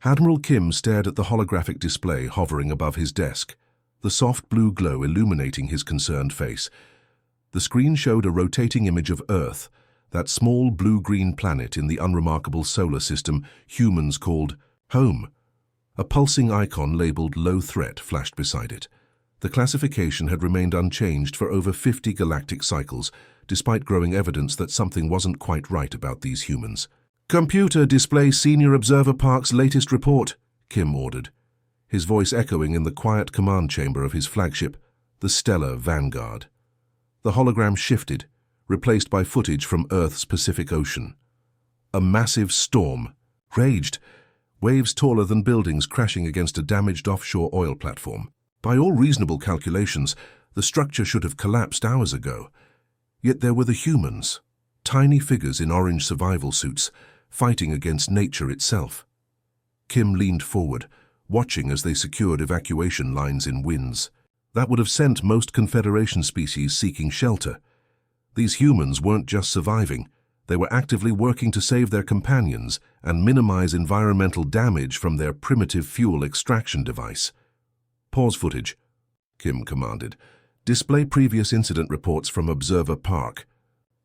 Admiral Kim stared at the holographic display hovering above his desk, the soft blue glow illuminating his concerned face. The screen showed a rotating image of Earth, that small blue-green planet in the unremarkable solar system humans called home. A pulsing icon labeled Low Threat flashed beside it. The classification had remained unchanged for over 50 galactic cycles, despite growing evidence that something wasn't quite right about these humans. "Computer, display Senior Observer Park's latest report," Kim ordered, his voice echoing in the quiet command chamber of his flagship, the Stellar Vanguard. The hologram shifted, replaced by footage from Earth's Pacific Ocean. A massive storm raged, waves taller than buildings crashing against a damaged offshore oil platform. By all reasonable calculations, the structure should have collapsed hours ago. Yet there were the humans, tiny figures in orange survival suits, fighting against nature itself. Kim leaned forward, watching as they secured evacuation lines in winds. That would have sent most Confederation species seeking shelter. These humans weren't just surviving, they were actively working to save their companions and minimize environmental damage from their primitive fuel extraction device. "Pause footage," Kim commanded. "Display previous incident reports from Observer Park."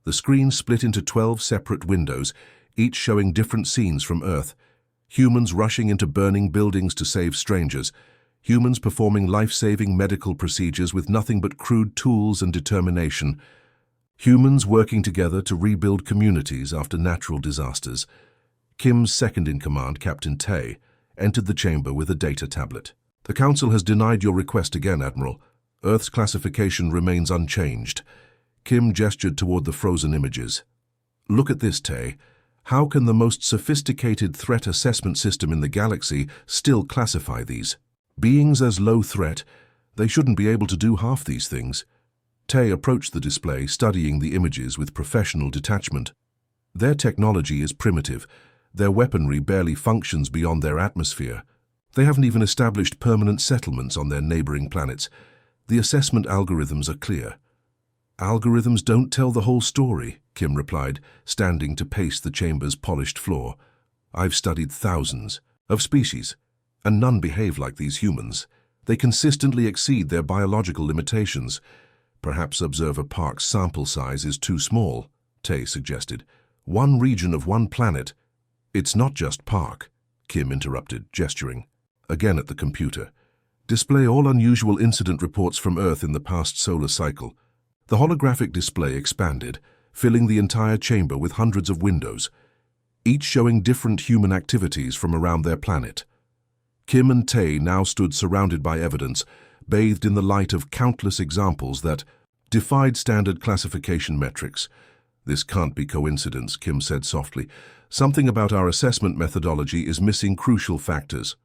The screen split into 12 separate windows, each showing different scenes from Earth. Humans rushing into burning buildings to save strangers. Humans performing life-saving medical procedures with nothing but crude tools and determination. Humans working together to rebuild communities after natural disasters. Kim's second-in-command, Captain Tay, entered the chamber with a data tablet. "The Council has denied your request again, Admiral. Earth's classification remains unchanged." Kim gestured toward the frozen images. "Look at this, Tay. How can the most sophisticated threat assessment system in the galaxy still classify these beings as low threat? They shouldn't be able to do half these things." Tay approached the display, studying the images with professional detachment. "Their technology is primitive. Their weaponry barely functions beyond their atmosphere. They haven't even established permanent settlements on their neighboring planets. The assessment algorithms are clear." "Algorithms don't tell the whole story," Kim replied, standing to pace the chamber's polished floor. "I've studied thousands of species, and none behave like these humans. They consistently exceed their biological limitations. Perhaps Observer Park's sample size is too small," Tay suggested. "One region of one planet." "It's not just Park," Kim interrupted, gesturing. Again at the computer. "Display all unusual incident reports from Earth in the past solar cycle." The holographic display expanded, filling the entire chamber with hundreds of windows, each showing different human activities from around their planet. Kim and Tay now stood surrounded by evidence, bathed in the light of countless examples that defied standard classification metrics. "This can't be coincidence," Kim said softly. "Something about our assessment methodology is missing crucial factors."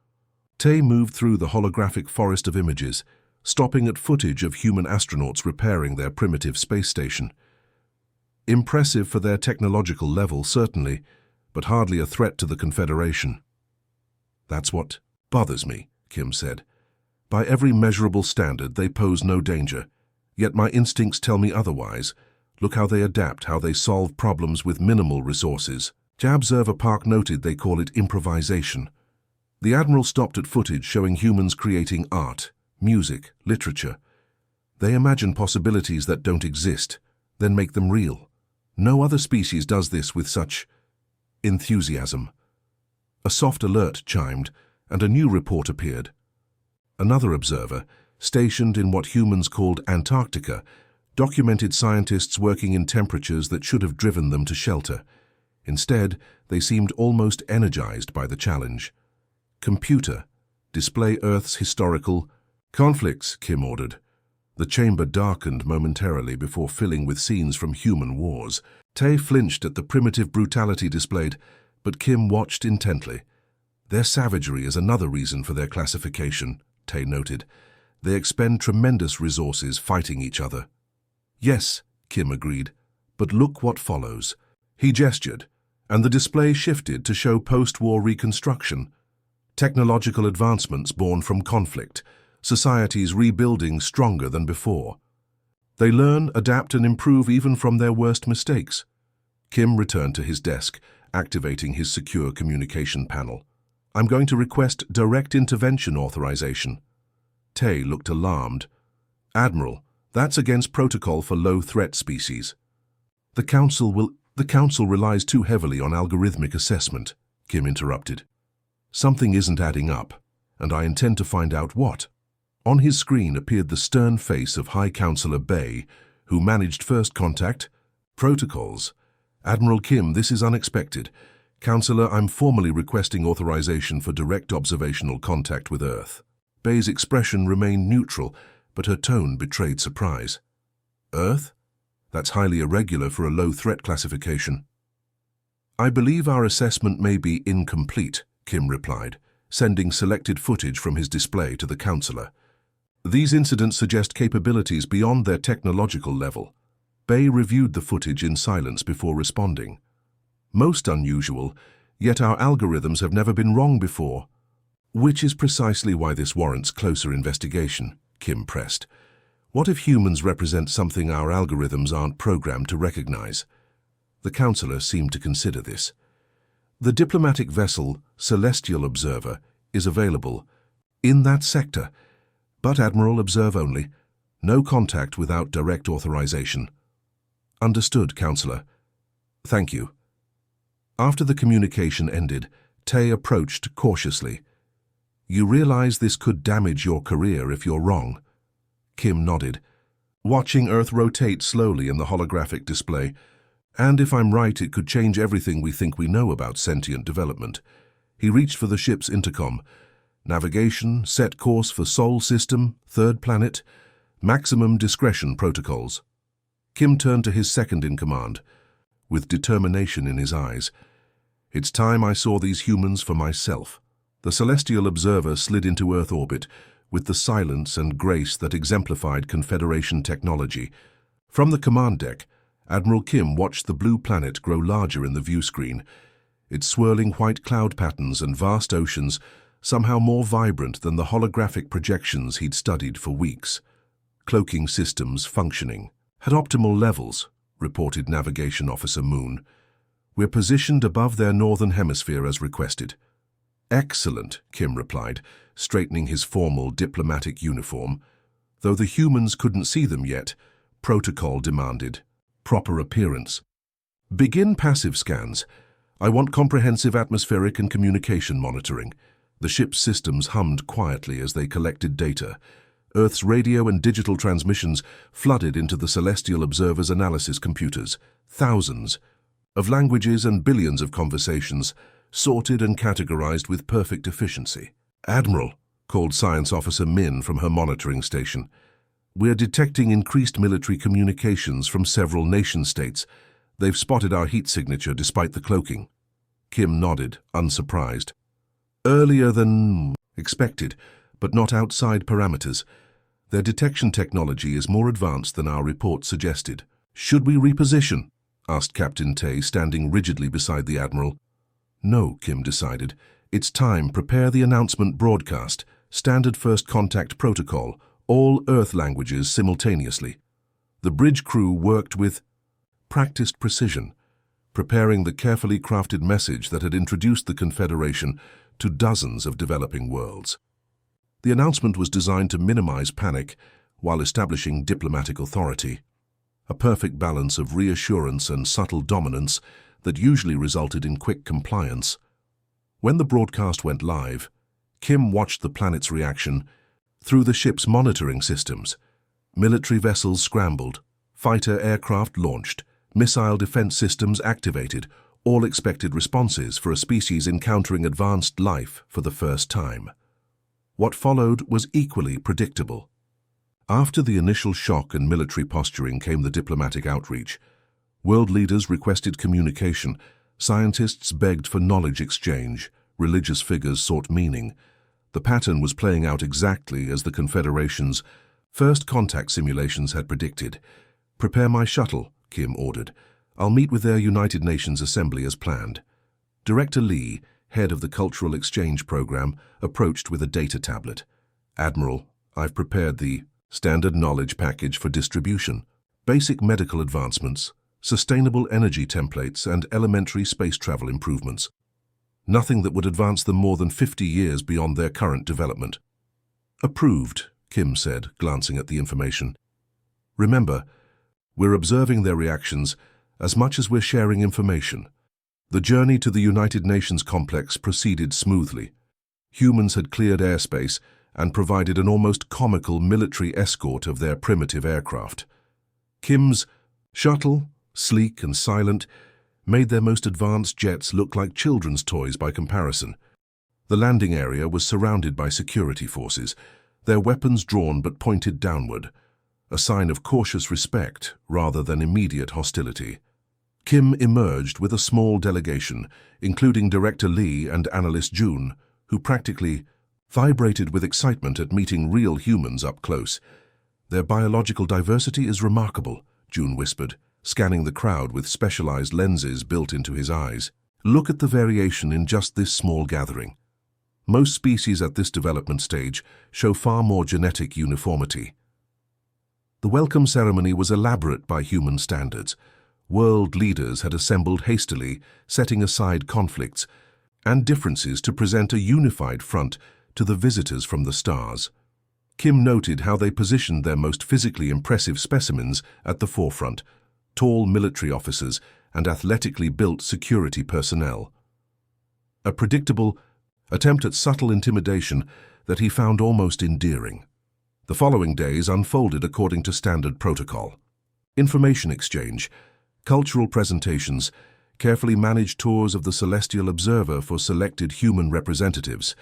Tay moved through the holographic forest of images, stopping at footage of human astronauts repairing their primitive space station. Impressive for their technological level, certainly, but hardly a threat to the Confederation. "That's what bothers me," Kim said. "By every measurable standard, they pose no danger. Yet my instincts tell me otherwise. Look how they adapt, how they solve problems with minimal resources." Observer Park noted they call it improvisation. The Admiral stopped at footage showing humans creating art, music, literature. They imagine possibilities that don't exist, then make them real. No other species does this with such enthusiasm. A soft alert chimed, and a new report appeared. Another observer, stationed in what humans called Antarctica, documented scientists working in temperatures that should have driven them to shelter. Instead, they seemed almost energized by the challenge. "Computer, display Earth's historical conflicts," Kim ordered. The chamber darkened momentarily before filling with scenes from human wars. Tay flinched at the primitive brutality displayed, but Kim watched intently. "Their savagery is another reason for their classification," Tay noted. "They expend tremendous resources fighting each other." "Yes," Kim agreed, "but look what follows." He gestured, and the display shifted to show post-war reconstruction. Technological advancements born from conflict, societies rebuilding stronger than before. They learn, adapt, and improve even from their worst mistakes. Kim returned to his desk, activating his secure communication panel. I'm going to request direct intervention authorization. Tay looked alarmed. Admiral, that's against protocol for low-threat species. The Council relies too heavily on algorithmic assessment, Kim interrupted. Something isn't adding up, and I intend to find out what. On his screen appeared the stern face of High Counselor Bay, who managed first contact. Protocols. Admiral Kim, this is unexpected. Counselor, I'm formally requesting authorization for direct observational contact with Earth. Bay's expression remained neutral, but her tone betrayed surprise. Earth? That's highly irregular for a low-threat classification. I believe our assessment may be incomplete, Kim replied, sending selected footage from his display to the Counselor. These incidents suggest capabilities beyond their technological level. Bay reviewed the footage in silence before responding. Most unusual, yet our algorithms have never been wrong before. Which is precisely why this warrants closer investigation, Kim pressed. What if humans represent something our algorithms aren't programmed to recognize? The Counselor seemed to consider this. The diplomatic vessel, Celestial Observer, is available in that sector. But, Admiral, observe only. No contact without direct authorization. Understood, Counselor. Thank you. After the communication ended, Tay approached cautiously. You realize this could damage your career if you're wrong? Kim nodded. Watching Earth rotate slowly in the holographic display, and if I'm right, it could change everything we think we know about sentient development. He reached for the ship's intercom. Navigation, set course for Sol System, third planet, maximum discretion protocols. Kim turned to his second-in-command, with determination in his eyes. It's time I saw these humans for myself. The Celestial Observer slid into Earth orbit, with the silence and grace that exemplified Confederation technology. From the command deck, Admiral Kim watched the blue planet grow larger in the view screen, its swirling white cloud patterns and vast oceans somehow more vibrant than the holographic projections he'd studied for weeks. Cloaking systems functioning. At optimal levels, reported Navigation Officer Moon. We're positioned above their northern hemisphere as requested. Excellent, Kim replied, straightening his formal diplomatic uniform. Though the humans couldn't see them yet, protocol demanded proper appearance. Begin passive scans. I want comprehensive atmospheric and communication monitoring. The ship's systems hummed quietly as they collected data. Earth's radio and digital transmissions flooded into the Celestial Observer's analysis computers. Thousands of languages and billions of conversations, sorted and categorized with perfect efficiency. Admiral, called Science Officer Min from her monitoring station. We're detecting increased military communications from several nation-states. They've spotted our heat signature despite the cloaking. Kim nodded, unsurprised. Earlier than expected, but not outside parameters. Their detection technology is more advanced than our report suggested. Should we reposition? Asked Captain Tay, standing rigidly beside the Admiral. No, Kim decided. It's time. Prepare the announcement broadcast. Standard first contact protocol. All Earth languages simultaneously. The bridge crew worked with practiced precision, preparing the carefully crafted message that had introduced the Confederation to dozens of developing worlds. The announcement was designed to minimize panic while establishing diplomatic authority, a perfect balance of reassurance and subtle dominance that usually resulted in quick compliance. When the broadcast went live, Kim watched the planet's reaction through the ship's monitoring systems. Military vessels scrambled, fighter aircraft launched, missile defense systems activated, all expected responses for a species encountering advanced life for the first time. What followed was equally predictable. After the initial shock and military posturing came the diplomatic outreach. World leaders requested communication, scientists begged for knowledge exchange, religious figures sought meaning. The pattern was playing out exactly as the Confederation's first contact simulations had predicted. Prepare my shuttle, Kim ordered. I'll meet with their United Nations Assembly as planned. Director Lee, head of the Cultural Exchange Program, approached with a data tablet. Admiral, I've prepared the standard knowledge package for distribution. Basic medical advancements, sustainable energy templates, and elementary space travel improvements. Nothing that would advance them more than 50 years beyond their current development. Approved, Kim said, glancing at the information. Remember, we're observing their reactions as much as we're sharing information. The journey to the United Nations complex proceeded smoothly. Humans had cleared airspace and provided an almost comical military escort of their primitive aircraft. Kim's shuttle, sleek and silent, made their most advanced jets look like children's toys by comparison. The landing area was surrounded by security forces, their weapons drawn but pointed downward, a sign of cautious respect rather than immediate hostility. Kim emerged with a small delegation, including Director Lee and Analyst June, who practically vibrated with excitement at meeting real humans up close. "Their biological diversity is remarkable," June whispered, scanning the crowd with specialized lenses built into his eyes. "Look at the variation in just this small gathering. Most species at this development stage show far more genetic uniformity." The welcome ceremony was elaborate by human standards. World leaders had assembled hastily, setting aside conflicts and differences to present a unified front to the visitors from the stars. Kim noted how they positioned their most physically impressive specimens at the forefront, tall military officers and athletically built security personnel. A predictable attempt at subtle intimidation that he found almost endearing. The following days unfolded according to standard protocol. Information exchange, cultural presentations, carefully managed tours of the Celestial Observer for selected human representatives.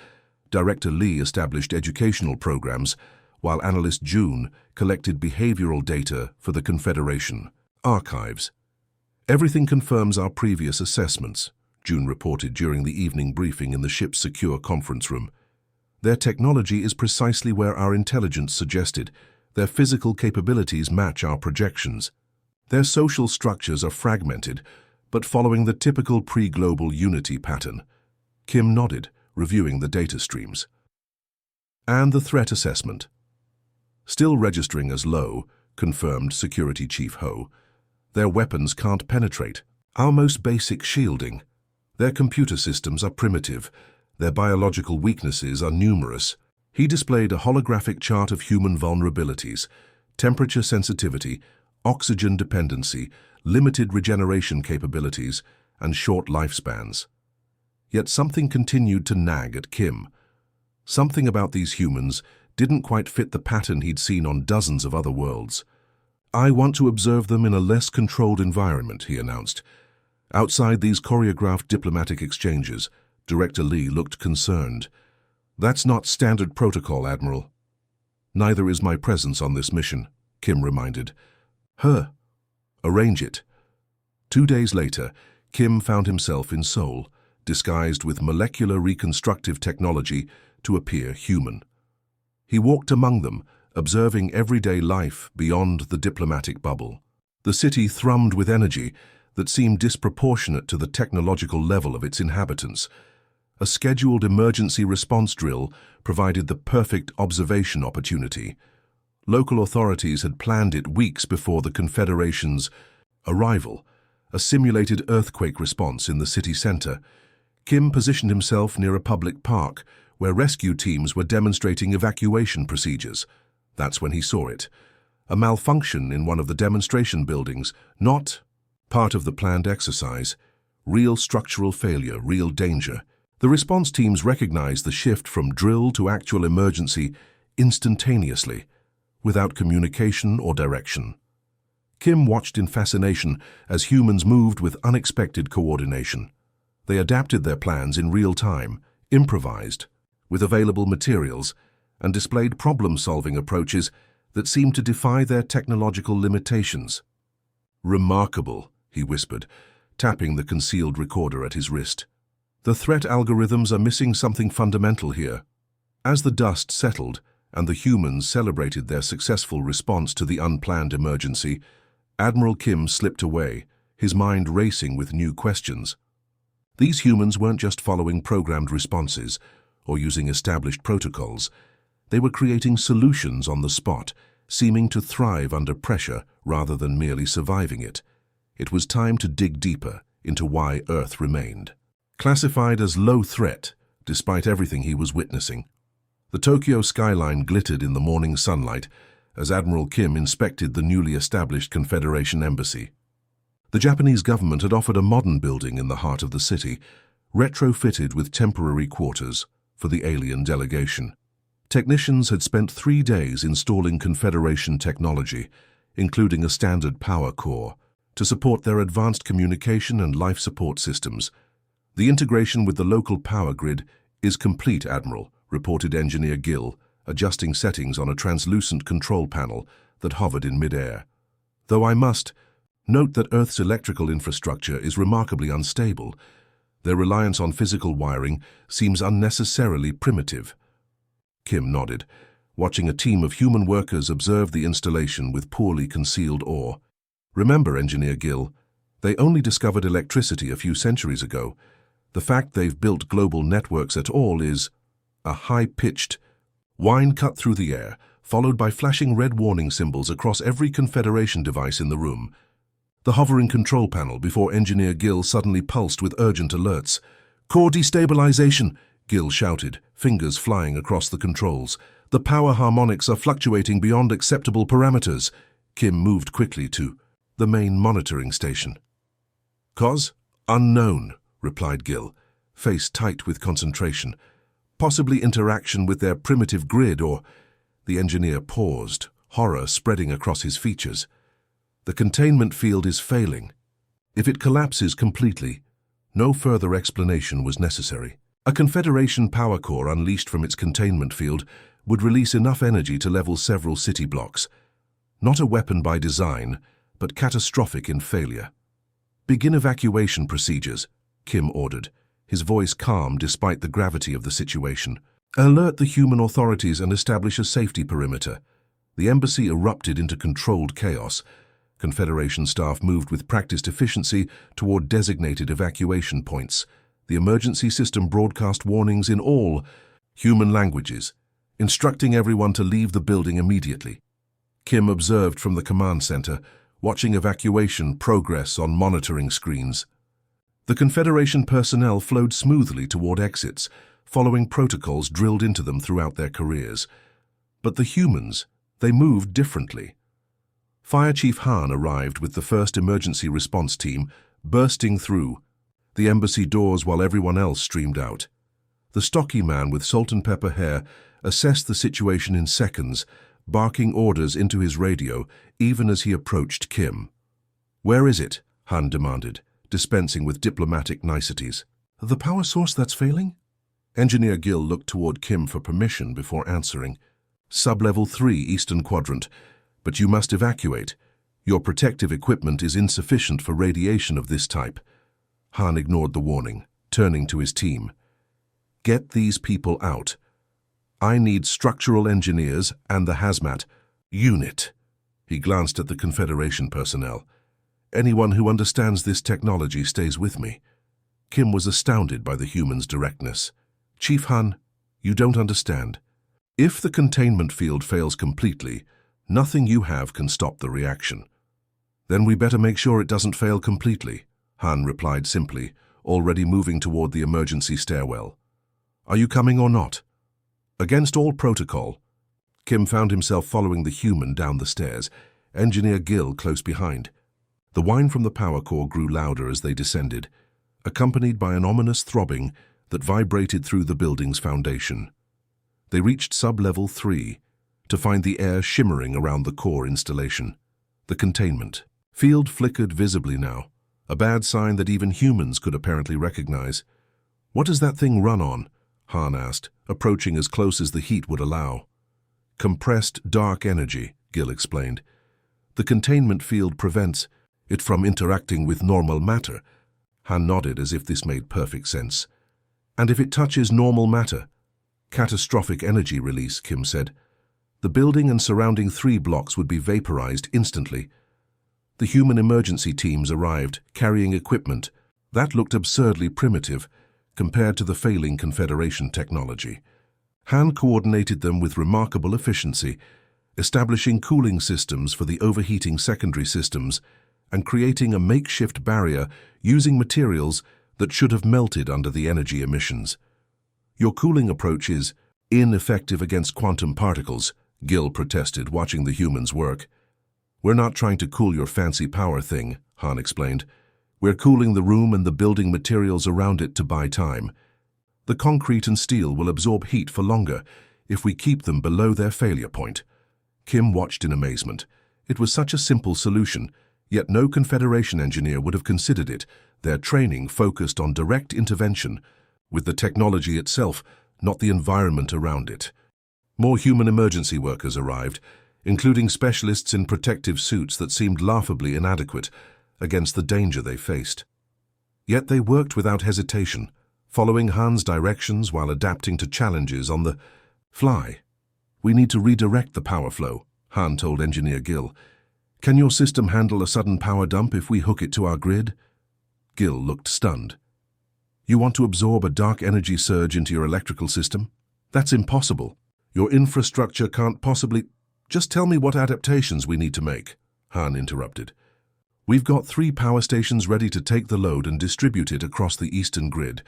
Director Lee established educational programs, while Analyst June collected behavioral data for the Confederation. Archives. "Everything confirms our previous assessments," June reported during the evening briefing in the ship's secure conference room. "Their technology is precisely where our intelligence suggested. Their physical capabilities match our projections. Their social structures are fragmented, but following the typical pre-global unity pattern." Kim nodded, reviewing the data streams. "And the threat assessment?" "Still registering as low," confirmed Security Chief Ho. "Their weapons can't penetrate our most basic shielding. Their computer systems are primitive. Their biological weaknesses are numerous." He displayed a holographic chart of human vulnerabilities: temperature sensitivity, oxygen dependency, limited regeneration capabilities, and short lifespans. Yet something continued to nag at Kim. Something about these humans didn't quite fit the pattern he'd seen on dozens of other worlds. "I want to observe them in a less controlled environment," he announced. Outside these choreographed diplomatic exchanges, Director Lee looked concerned. "That's not standard protocol, Admiral." "Neither is my presence on this mission," Kim reminded. Arrange it." 2 days later, Kim found himself in Seoul, disguised with molecular reconstructive technology to appear human. He walked among them, observing everyday life beyond the diplomatic bubble. The city thrummed with energy that seemed disproportionate to the technological level of its inhabitants. A scheduled emergency response drill provided the perfect observation opportunity. Local authorities had planned it weeks before the Confederation's arrival, a simulated earthquake response in the city center. Kim positioned himself near a public park where rescue teams were demonstrating evacuation procedures. That's when he saw it. A malfunction in one of the demonstration buildings, not part of the planned exercise. Real structural failure, real danger. The response teams recognized the shift from drill to actual emergency instantaneously, without communication or direction. Kim watched in fascination as humans moved with unexpected coordination. They adapted their plans in real time, improvised, with available materials, and displayed problem-solving approaches that seemed to defy their technological limitations. "Remarkable," he whispered, tapping the concealed recorder at his wrist. "The threat algorithms are missing something fundamental here." As the dust settled and the humans celebrated their successful response to the unplanned emergency, Admiral Kim slipped away, his mind racing with new questions. These humans weren't just following programmed responses or using established protocols. They were creating solutions on the spot, seeming to thrive under pressure rather than merely surviving it. It was time to dig deeper into why Earth remained. classified as low threat, despite everything he was witnessing. The Tokyo skyline glittered in the morning sunlight as Admiral Kim inspected the newly established Confederation embassy. The Japanese government had offered a modern building in the heart of the city, retrofitted with temporary quarters for the alien delegation. Technicians had spent 3 days installing Confederation technology, including a standard power core, to support their advanced communication and life support systems. "The integration with the local power grid is complete, Admiral," reported Engineer Gill, adjusting settings on a translucent control panel that hovered in mid-air. "Though I must note that Earth's electrical infrastructure is remarkably unstable. Their reliance on physical wiring seems unnecessarily primitive." Kim nodded, watching a team of human workers observe the installation with poorly concealed awe. "Remember, Engineer Gill, they only discovered electricity a few centuries ago. The fact they've built global networks at all is..." A high-pitched whine cut through the air, followed by flashing red warning symbols across every Confederation device in the room. The hovering control panel before Engineer Gill suddenly pulsed with urgent alerts. "Core destabilization," Gill shouted, fingers flying across the controls. "The power harmonics are fluctuating beyond acceptable parameters." Kim moved quickly to the main monitoring station. "Cause? Unknown," replied Gill, face tight with concentration. "Possibly interaction with their primitive grid or..." The engineer paused, horror spreading across his features. "The containment field is failing. If it collapses completely, no further explanation was necessary. A Confederation power core unleashed from its containment field would release enough energy to level several city blocks. Not a weapon by design, but catastrophic in failure. Begin evacuation procedures," Kim ordered, his voice calm despite the gravity of the situation. "Alert the human authorities and establish a safety perimeter." The embassy erupted into controlled chaos. Confederation staff moved with practiced efficiency toward designated evacuation points. The emergency system broadcast warnings in all human languages, instructing everyone to leave the building immediately. Kim observed from the command center, watching evacuation progress on monitoring screens. The Confederation personnel flowed smoothly toward exits, following protocols drilled into them throughout their careers. But the humans, they moved differently. Fire Chief Han arrived with the first emergency response team, bursting through the embassy doors while everyone else streamed out. The stocky man with salt and pepper hair assessed the situation in seconds, barking orders into his radio even as he approached Kim. "Where is it?" Han demanded, dispensing with diplomatic niceties. "The power source that's failing?" Engineer Gill looked toward Kim for permission before answering. "Sub-level 3, Eastern Quadrant. But you must evacuate. Your protective equipment is insufficient for radiation of this type." Han ignored the warning, turning to his team. "Get these people out. I need structural engineers and the hazmat unit." He glanced at the Confederation personnel. "Anyone who understands this technology stays with me." Kim was astounded by the human's directness. "Chief Han, you don't understand. If the containment field fails completely, nothing you have can stop the reaction." "Then we better make sure it doesn't fail completely," Han replied simply, already moving toward the emergency stairwell. "Are you coming or not?" Against all protocol, Kim found himself following the human down the stairs, Engineer Gill close behind. The whine from the power core grew louder as they descended, accompanied by an ominous throbbing that vibrated through the building's foundation. They reached sub-level 3 to find the air shimmering around the core installation. The containment field flickered visibly now, a bad sign that even humans could apparently recognize. "What does that thing run on?" Han asked, approaching as close as the heat would allow. "Compressed dark energy," Gill explained. "The containment field prevents it from interacting with normal matter." Han nodded as if this made perfect sense. "And if it touches normal matter?" "Catastrophic energy release," Kim said. "The building and surrounding 3 blocks would be vaporized instantly." The human emergency teams arrived, carrying equipment that looked absurdly primitive compared to the failing Confederation technology. Han coordinated them with remarkable efficiency, establishing cooling systems for the overheating secondary systems and creating a makeshift barrier using materials that should have melted under the energy emissions. Your cooling approach is ineffective against quantum particles, Gil protested, watching the humans work. We're not trying to cool your fancy power thing, Han explained. We're cooling the room and the building materials around it to buy time. The concrete and steel will absorb heat for longer if we keep them below their failure point. Kim watched in amazement. It was such a simple solution, yet no Confederation engineer would have considered it. Their training focused on direct intervention, with the technology itself, not the environment around it. More human emergency workers arrived, including specialists in protective suits that seemed laughably inadequate against the danger they faced. Yet they worked without hesitation, following Han's directions while adapting to challenges on the fly. We need to redirect the power flow, Han told Engineer Gil. Can your system handle a sudden power dump if we hook it to our grid? Gil looked stunned. You want to absorb a dark energy surge into your electrical system? That's impossible. Your infrastructure can't possibly... Just tell me what adaptations we need to make, Han interrupted. We've got 3 power stations ready to take the load and distribute it across the eastern grid.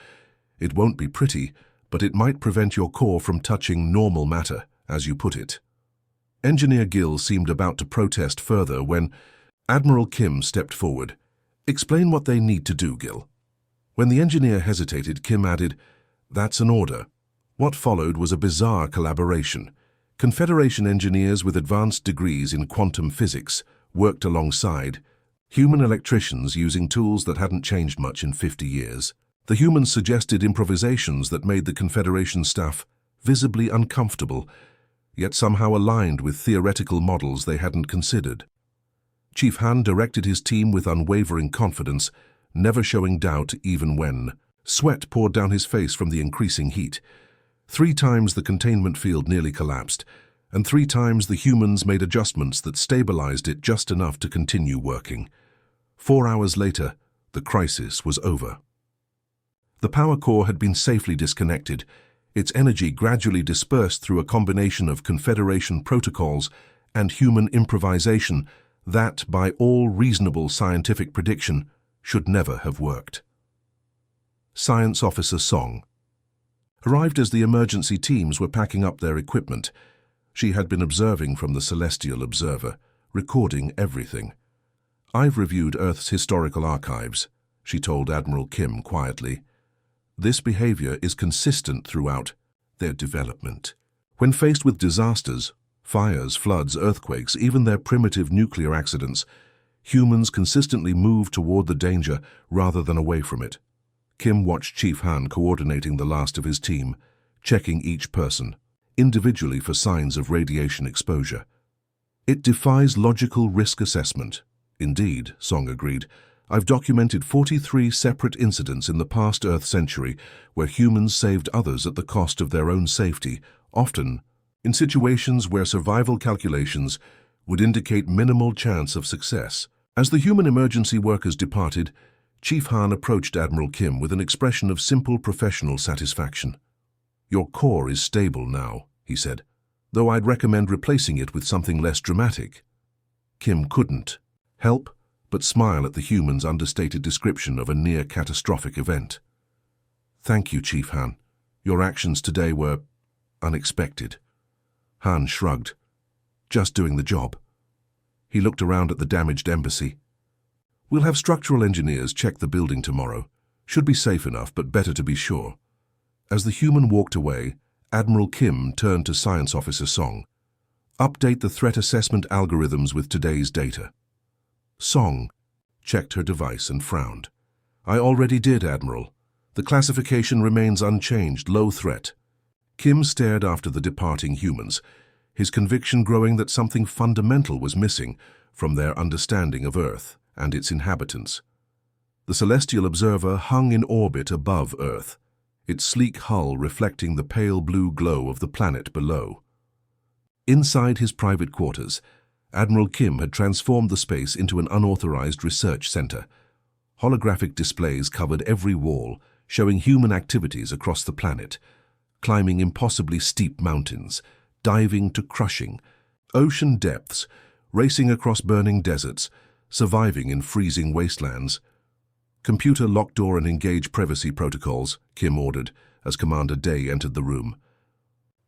It won't be pretty, but it might prevent your core from touching normal matter, as you put it. Engineer Gil seemed about to protest further when Admiral Kim stepped forward. Explain what they need to do, Gil. When the engineer hesitated, Kim added, That's an order. What followed was a bizarre collaboration. Confederation engineers with advanced degrees in quantum physics worked alongside human electricians using tools that hadn't changed much in 50 years. The humans suggested improvisations that made the Confederation staff visibly uncomfortable, yet somehow aligned with theoretical models they hadn't considered. Chief Han directed his team with unwavering confidence, never showing doubt even when sweat poured down his face from the increasing heat. 3 times the containment field nearly collapsed, and 3 times the humans made adjustments that stabilized it just enough to continue working. 4 hours later, the crisis was over. The power core had been safely disconnected, its energy gradually dispersed through a combination of Confederation protocols and human improvisation that, by all reasonable scientific prediction, should never have worked. Science Officer Song arrived as the emergency teams were packing up their equipment. She had been observing from the Celestial Observer, recording everything. I've reviewed Earth's historical archives, she told Admiral Kim quietly. This behavior is consistent throughout their development. When faced with disasters, fires, floods, earthquakes, even their primitive nuclear accidents, humans consistently move toward the danger rather than away from it. Kim watched Chief Han coordinating the last of his team, checking each person, individually for signs of radiation exposure. It defies logical risk assessment. Indeed, Song agreed. I've documented 43 separate incidents in the past Earth century where humans saved others at the cost of their own safety, often in situations where survival calculations would indicate minimal chance of success. As the human emergency workers departed, Chief Han approached Admiral Kim with an expression of simple professional satisfaction. Your core is stable now, he said, though I'd recommend replacing it with something less dramatic. Kim couldn't help but smile at the human's understated description of a near-catastrophic event. Thank you, Chief Han. Your actions today were unexpected. Han shrugged. Just doing the job. He looked around at the damaged embassy. We'll have structural engineers check the building tomorrow. Should be safe enough, but better to be sure. As the human walked away, Admiral Kim turned to Science Officer Song. Update the threat assessment algorithms with today's data. Song checked her device and frowned. I already did, Admiral. The classification remains unchanged, low threat. Kim stared after the departing humans, his conviction growing that something fundamental was missing from their understanding of Earth and its inhabitants. The Celestial Observer hung in orbit above Earth, its sleek hull reflecting the pale blue glow of the planet below. Inside his private quarters, Admiral Kim had transformed the space into an unauthorized research center. Holographic displays covered every wall, showing human activities across the planet, climbing impossibly steep mountains, diving to crushing, ocean depths, racing across burning deserts, surviving in freezing wastelands. Computer lock door and engage privacy protocols, Kim ordered, as Commander Day entered the room.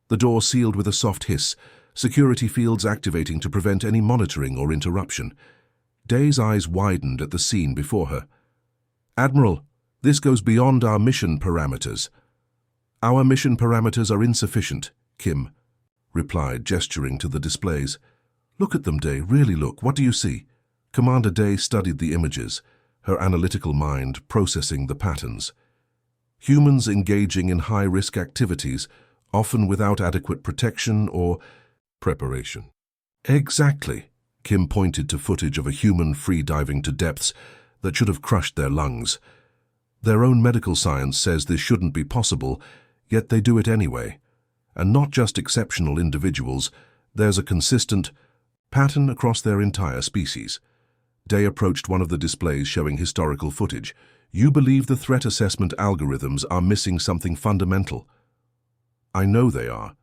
The door sealed with a soft hiss, security fields activating to prevent any monitoring or interruption. Day's eyes widened at the scene before her. "Admiral, this goes beyond our mission parameters." "Our mission parameters are insufficient," Kim replied, gesturing to the displays. "Look at them, Day, really look. What do you see?" Commander Day studied the images, her analytical mind processing the patterns. Humans engaging in high-risk activities, often without adequate protection or preparation. "Exactly," Kim pointed to footage of a human free-diving to depths that should have crushed their lungs. Their own medical science says this shouldn't be possible, yet they do it anyway. And not just exceptional individuals, there's a consistent pattern across their entire species. Day approached one of the displays showing historical footage. "You believe the threat assessment algorithms are missing something fundamental?" "I know they are."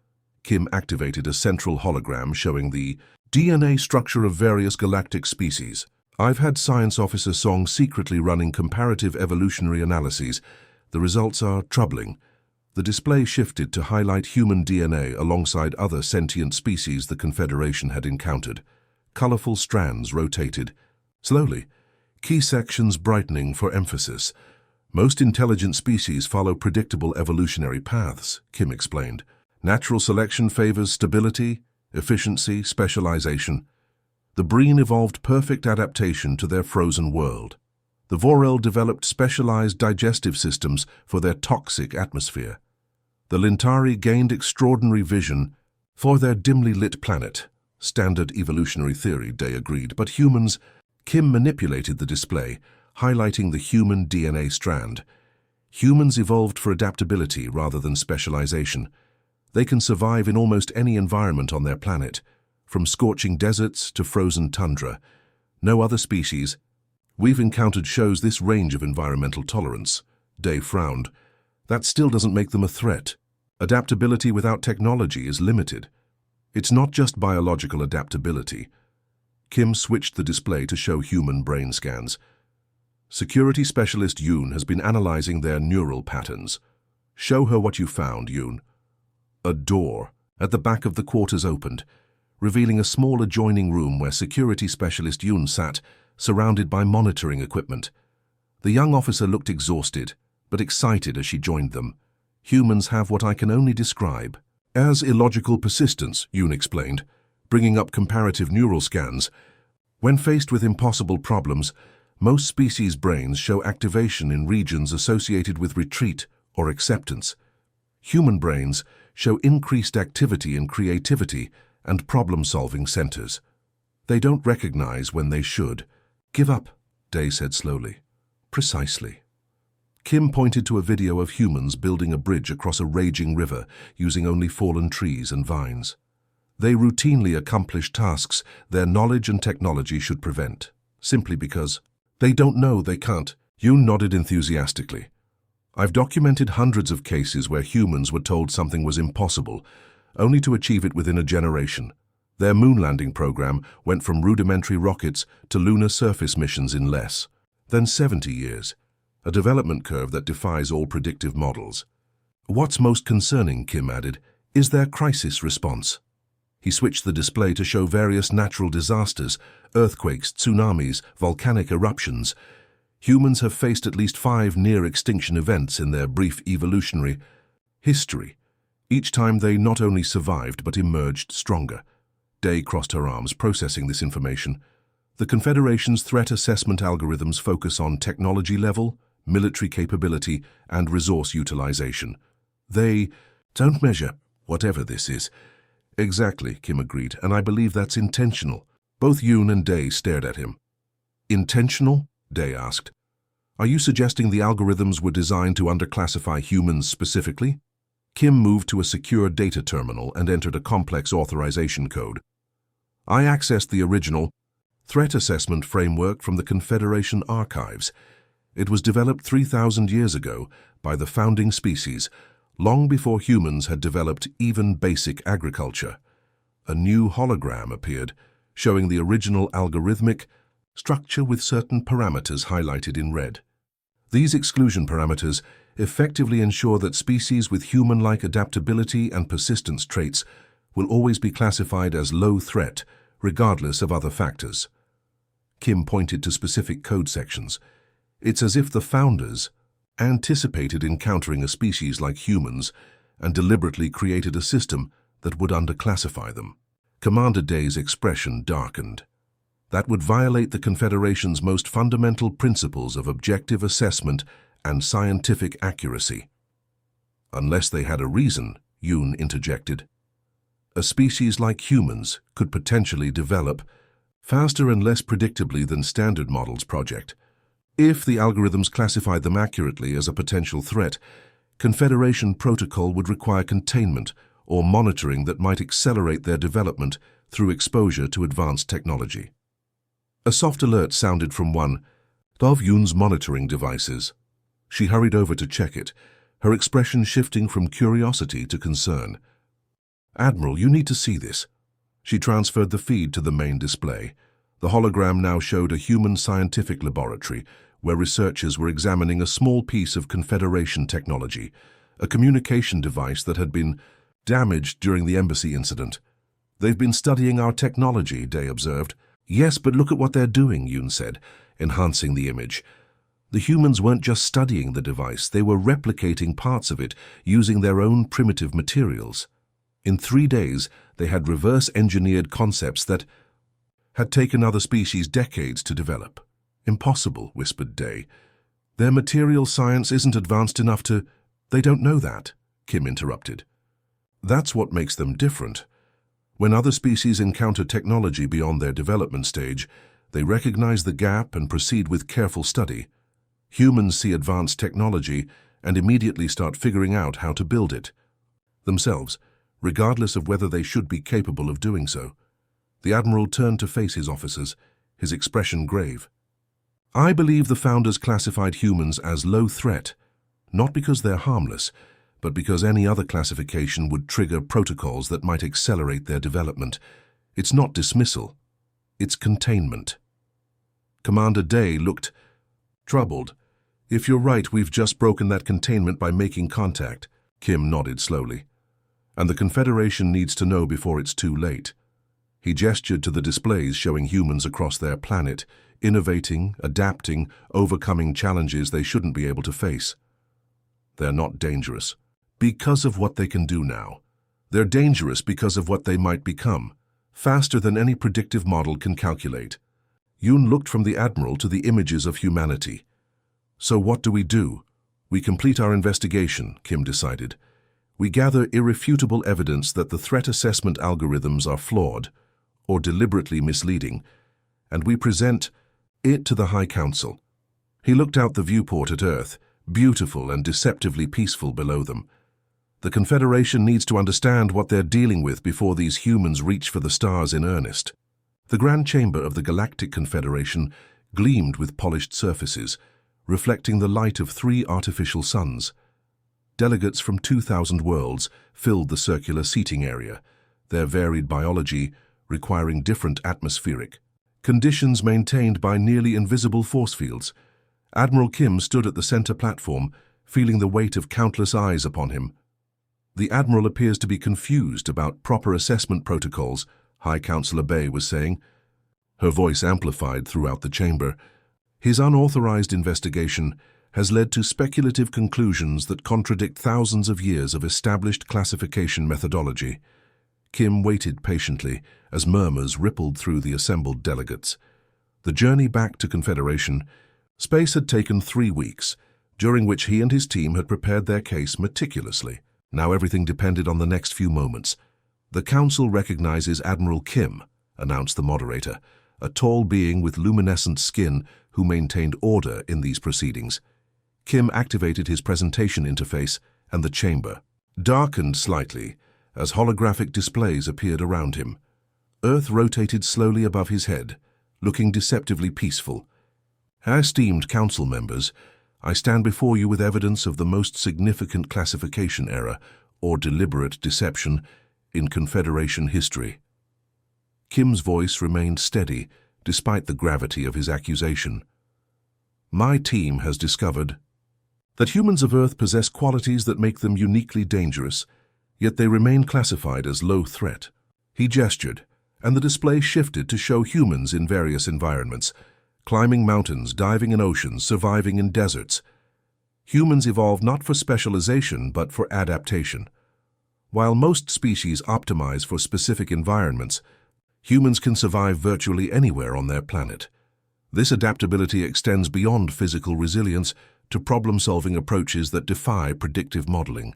Kim activated a central hologram showing the DNA structure of various galactic species. "I've had Science Officer Song secretly running comparative evolutionary analyses. The results are troubling." The display shifted to highlight human DNA alongside other sentient species the Confederation had encountered. Colorful strands rotated. Slowly, key sections brightening for emphasis. "Most intelligent species follow predictable evolutionary paths," Kim explained. "Natural selection favors stability, efficiency, specialization. The Breen evolved perfect adaptation to their frozen world. The Vorel developed specialized digestive systems for their toxic atmosphere. The Lintari gained extraordinary vision for their dimly lit planet." Standard evolutionary theory, Day agreed, but humans... Kim manipulated the display, highlighting the human DNA strand. "Humans evolved for adaptability rather than specialization. They can survive in almost any environment on their planet, from scorching deserts to frozen tundra. No other species we've encountered shows this range of environmental tolerance." Day frowned. "That still doesn't make them a threat. Adaptability without technology is limited. It's not just biological adaptability." Kim switched the display to show human brain scans. Security specialist Yoon has been analyzing their neural patterns. "Show her what you found, Yoon." A door at the back of the quarters opened, revealing a small adjoining room where security specialist Yoon sat, surrounded by monitoring equipment. The young officer looked exhausted, but excited as she joined them. "Humans have what I can only describe as illogical persistence," Yoon explained, bringing up comparative neural scans. "When faced with impossible problems, most species' brains show activation in regions associated with retreat or acceptance. Human brains show increased activity in creativity and problem-solving centers. They don't recognize when they should." "Give up," Day said slowly. "Precisely." Kim pointed to a video of humans building a bridge across a raging river using only fallen trees and vines. They routinely accomplish tasks their knowledge and technology should prevent, simply because they don't know they can't. Yoon nodded enthusiastically. "I've documented hundreds of cases where humans were told something was impossible, only to achieve it within a generation. Their moon landing program went from rudimentary rockets to lunar surface missions in less than 70 years, a development curve that defies all predictive models. What's most concerning," Kim added, "is their crisis response." He switched the display to show various natural disasters, earthquakes, tsunamis, volcanic eruptions. Humans have faced at least 5 near-extinction events in their brief evolutionary history. Each time they not only survived but emerged stronger. Day crossed her arms, processing this information. "The Confederation's threat assessment algorithms focus on technology level, military capability, and resource utilization. They don't measure whatever this is." "Exactly," Kim agreed, "and I believe that's intentional." Both Yoon and Day stared at him. "Intentional?" Day asked. "Are you suggesting the algorithms were designed to underclassify humans specifically?" Kim moved to a secure data terminal and entered a complex authorization code. "I accessed the original threat assessment framework from the Confederation archives. It was developed 3,000 years ago by the founding species, long before humans had developed even basic agriculture." A new hologram appeared, showing the original algorithmic structure with certain parameters highlighted in red. These exclusion parameters effectively ensure that species with human-like adaptability and persistence traits will always be classified as low threat, regardless of other factors. Kim pointed to specific code sections. It's as if the founders anticipated encountering a species like humans and deliberately created a system that would underclassify them. Commander Day's expression darkened. That would violate the Confederation's most fundamental principles of objective assessment and scientific accuracy. Unless they had a reason, Yoon interjected. A species like humans could potentially develop faster and less predictably than standard models project. If the algorithms classified them accurately as a potential threat, Confederation protocol would require containment or monitoring that might accelerate their development through exposure to advanced technology. A soft alert sounded from one of Yoon's monitoring devices. She hurried over to check it, her expression shifting from curiosity to concern. "Admiral, you need to see this." She transferred the feed to the main display. The hologram now showed a human scientific laboratory where researchers were examining a small piece of Confederation technology, a communication device that had been damaged during the embassy incident. "They've been studying our technology," Day observed. "Yes, but look at what they're doing," Yoon said, enhancing the image. The humans weren't just studying the device, they were replicating parts of it using their own primitive materials. In 3 days, they had reverse-engineered concepts that had taken other species decades to develop. "Impossible," whispered Day. "Their material science isn't advanced enough to—" "They don't know that," Kim interrupted. "That's what makes them different. When other species encounter technology beyond their development stage, they recognize the gap and proceed with careful study. Humans see advanced technology and immediately start figuring out how to build it themselves, regardless of whether they should be capable of doing so." The Admiral turned to face his officers, his expression grave. "I believe the founders classified humans as low threat, not because they're harmless, but because any other classification would trigger protocols that might accelerate their development. It's not dismissal, it's containment." Commander Day looked troubled. "If you're right, we've just broken that containment by making contact." Kim nodded slowly. "And the Confederation needs to know before it's too late." He gestured to the displays showing humans across their planet, innovating, adapting, overcoming challenges they shouldn't be able to face. "They're not dangerous because of what they can do now. They're dangerous because of what they might become, faster than any predictive model can calculate." Yoon looked from the Admiral to the images of humanity. "So what do? We complete our investigation," Kim decided. "We gather irrefutable evidence that the threat assessment algorithms are flawed or deliberately misleading, and we present it to the High Council." He looked out the viewport at Earth, beautiful and deceptively peaceful below them. "The Confederation needs to understand what they're dealing with before these humans reach for the stars in earnest." The Grand Chamber of the Galactic Confederation gleamed with polished surfaces, reflecting the light of 3 artificial suns. Delegates from 2,000 worlds filled the circular seating area, their varied biology requiring different atmospheric conditions maintained by nearly invisible force fields. Admiral Kim stood at the center platform, feeling the weight of countless eyes upon him. "The Admiral appears to be confused about proper assessment protocols," High Counselor Bay was saying. Her voice amplified throughout the chamber. "His unauthorized investigation has led to speculative conclusions that contradict thousands of years of established classification methodology." Kim waited patiently as murmurs rippled through the assembled delegates. The journey back to Confederation Space had taken 3 weeks, during which he and his team had prepared their case meticulously. Now everything depended on the next few moments. "The Council recognizes Admiral Kim," announced the moderator, a tall being with luminescent skin who maintained order in these proceedings. Kim activated his presentation interface, and the chamber darkened slightly as holographic displays appeared around him. Earth rotated slowly above his head, looking deceptively peaceful. "Esteemed Council members, I stand before you with evidence of the most significant classification error or deliberate deception in Confederation history." Kim's voice remained steady despite the gravity of his accusation. "My team has discovered That humans of Earth possess qualities that make them uniquely dangerous, yet they remain classified as low threat. He gestured, and the display shifted to show humans in various environments, climbing mountains, diving in oceans, surviving in deserts. Humans evolved not for specialization, but for adaptation. While most species optimize for specific environments, humans can survive virtually anywhere on their planet. This adaptability extends beyond physical resilience to problem-solving approaches that defy predictive modeling.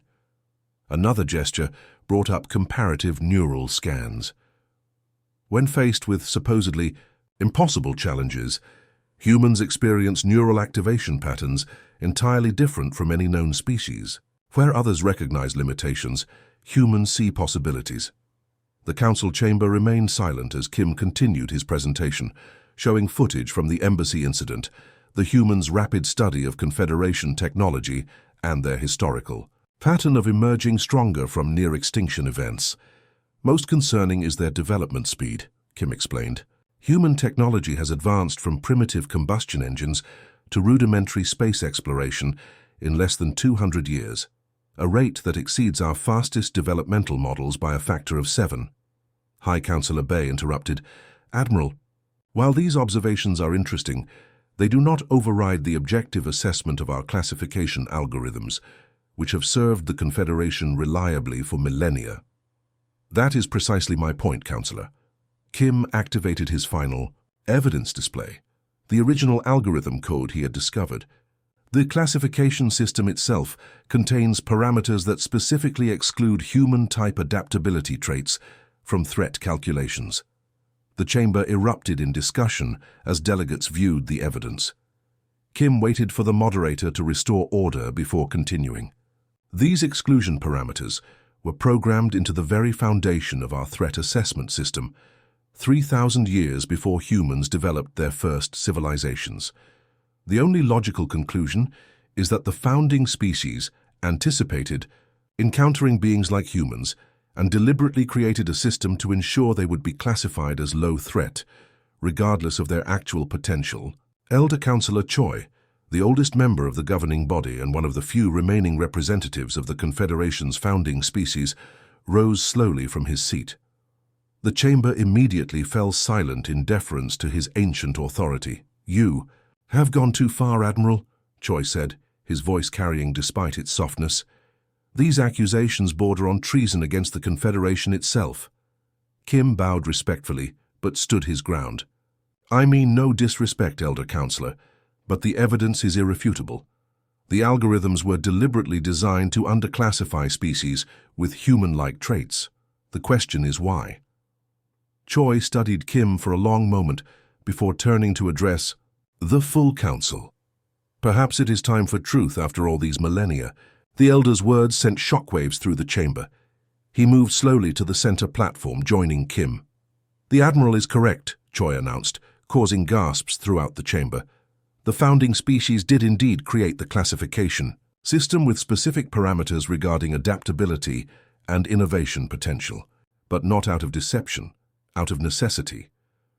Another gesture brought up comparative neural scans. When faced with supposedly impossible challenges, humans experience neural activation patterns entirely different from any known species. Where others recognize limitations, humans see possibilities. The council chamber remained silent as Kim continued his presentation, showing footage from the embassy incident, the humans' rapid study of Confederation technology, and their historical pattern of emerging stronger from near-extinction events. Most concerning is their development speed, Kim explained. Human technology has advanced from primitive combustion engines to rudimentary space exploration in less than 200 years, a rate that exceeds our fastest developmental models by a factor of 7. High Counselor Bay interrupted, "Admiral, while these observations are interesting, they do not override the objective assessment of our classification algorithms, which have served the Confederation reliably for millennia." "That is precisely my point, Counselor." Kim activated his final evidence display, the original algorithm code he had discovered. The classification system itself contains parameters that specifically exclude human-type adaptability traits from threat calculations. The chamber erupted in discussion as delegates viewed the evidence. Kim waited for the moderator to restore order before continuing. These exclusion parameters were programmed into the very foundation of our threat assessment system, 3,000 years before humans developed their first civilizations. The only logical conclusion is that the founding species anticipated encountering beings like humans and deliberately created a system to ensure they would be classified as low threat, regardless of their actual potential. Elder Counselor Choi, the oldest member of the governing body and one of the few remaining representatives of the Confederation's founding species, rose slowly from his seat. The chamber immediately fell silent in deference to his ancient authority. "You have gone too far, Admiral," Choi said, his voice carrying despite its softness. "These accusations border on treason against the Confederation itself." Kim bowed respectfully, but stood his ground. "I mean no disrespect, Elder Counselor, but the evidence is irrefutable. The algorithms were deliberately designed to underclassify species with human-like traits. The question is why?" Choi studied Kim for a long moment before turning to address the full council. "Perhaps it is time for truth after all these millennia." The elder's words sent shockwaves through the chamber. He moved slowly to the center platform, joining Kim. "The Admiral is correct," Choi announced, causing gasps throughout the chamber. "The founding species did indeed create the classification system with specific parameters regarding adaptability and innovation potential, but not out of deception, out of necessity."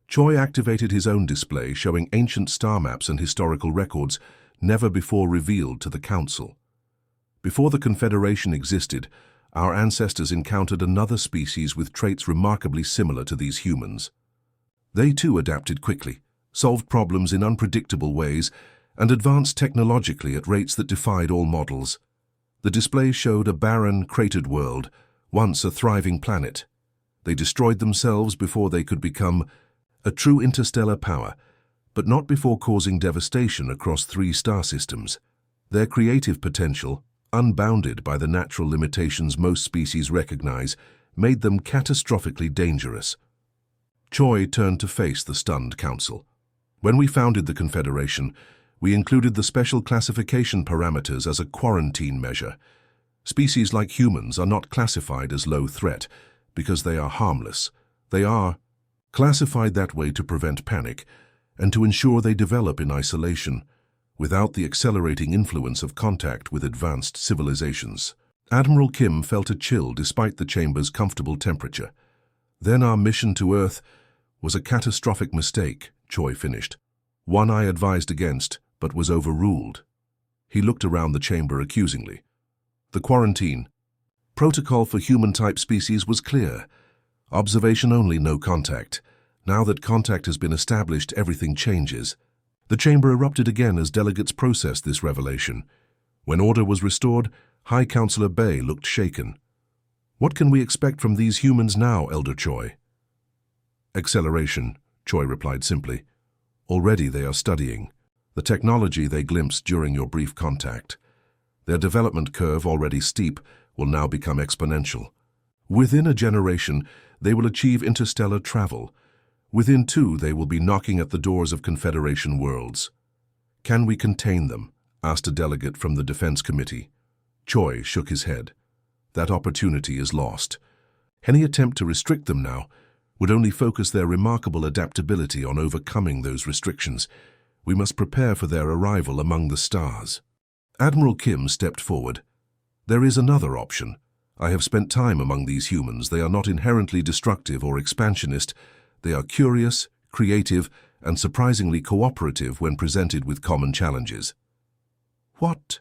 Choi activated his own display, showing ancient star maps and historical records never before revealed to the Council. Before the Confederation existed, our ancestors encountered another species with traits remarkably similar to these humans. They too adapted quickly, solved problems in unpredictable ways, and advanced technologically at rates that defied all models. The display showed a barren, cratered world, once a thriving planet. They destroyed themselves before they could become a true interstellar power, but not before causing devastation across 3 star systems. Their creative potential, unbounded by the natural limitations most species recognize, made them catastrophically dangerous. Choi turned to face the stunned council. "When we founded the Confederation, we included the special classification parameters as a quarantine measure. Species like humans are not classified as low threat because they are harmless. They are classified that way to prevent panic and to ensure they develop in isolation, without the accelerating influence of contact with advanced civilizations." Admiral Kim felt a chill despite the chamber's comfortable temperature. "Then our mission to Earth was a catastrophic mistake," Choi finished. "One I advised against, but was overruled." He looked around the chamber accusingly. The quarantine protocol for human-type species was clear. Observation only, no contact. Now that contact has been established, everything changes. The chamber erupted again as delegates processed this revelation. When order was restored, High Counselor Bay looked shaken. "What can we expect from these humans now, Elder Choi?" "Acceleration," Choi replied simply. "Already they are studying the technology they glimpsed during your brief contact. Their development curve, already steep, will now become exponential. Within a generation, they will achieve interstellar travel. Within 2, they will be knocking at the doors of Confederation worlds." "Can we contain them?" asked a delegate from the Defense Committee. Choi shook his head. "That opportunity is lost. Any attempt to restrict them now would only focus their remarkable adaptability on overcoming those restrictions. We must prepare for their arrival among the stars." Admiral Kim stepped forward. "There is another option. I have spent time among these humans. They are not inherently destructive or expansionist. They are curious, creative, and surprisingly cooperative when presented with common challenges." "What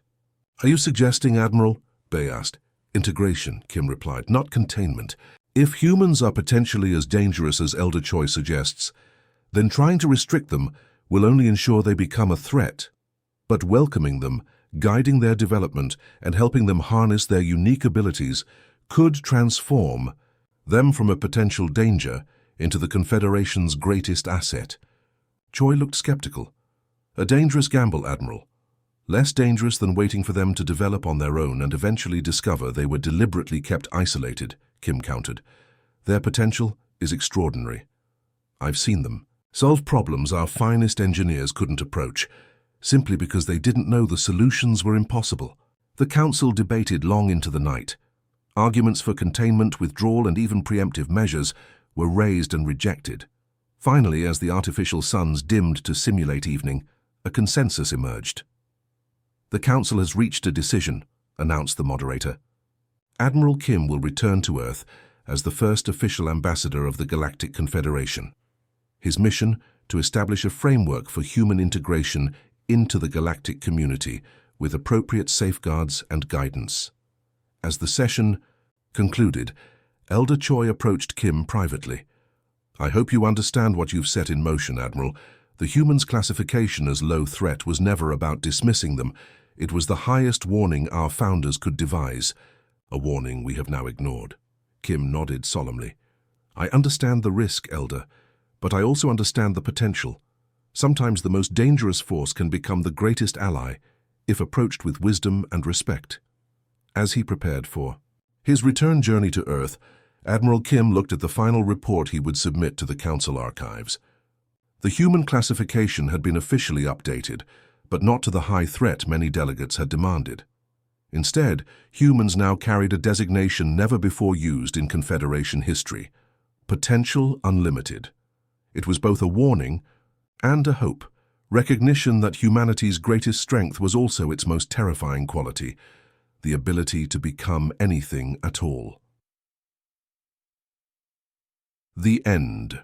are you suggesting, Admiral?" Bay asked. "Integration," Kim replied, "not containment. If humans are potentially as dangerous as Elder Choi suggests, then trying to restrict them will only ensure they become a threat. But welcoming them, guiding their development, and helping them harness their unique abilities could transform them from a potential danger into the Confederation's greatest asset." Choi looked skeptical. "A dangerous gamble, Admiral. Less dangerous than waiting for them to develop on their own and eventually discover they were deliberately kept isolated," Kim countered. "Their potential is extraordinary. I've seen them solve problems our finest engineers couldn't approach, simply because they didn't know the solutions were impossible." The Council debated long into the night. Arguments for containment, withdrawal, and even preemptive measures were raised and rejected. Finally, as the artificial suns dimmed to simulate evening, a consensus emerged. "The Council has reached a decision," announced the moderator. "Admiral Kim will return to Earth as the first official ambassador of the Galactic Confederation. His mission, to establish a framework for human integration into the galactic community with appropriate safeguards and guidance." As the session concluded, Elder Choi approached Kim privately. "I hope you understand what you've set in motion, Admiral. The humans' classification as low threat was never about dismissing them. It was the highest warning our founders could devise, a warning we have now ignored." Kim nodded solemnly. "I understand the risk, Elder, but I also understand the potential. Sometimes the most dangerous force can become the greatest ally if approached with wisdom and respect." As he prepared for his return journey to Earth, Admiral Kim looked at the final report he would submit to the Council archives. The human classification had been officially updated, but not to the high threat many delegates had demanded. Instead, humans now carried a designation never before used in Confederation history: Potential Unlimited. It was both a warning and a hope, recognition that humanity's greatest strength was also its most terrifying quality: the ability to become anything at all. The end.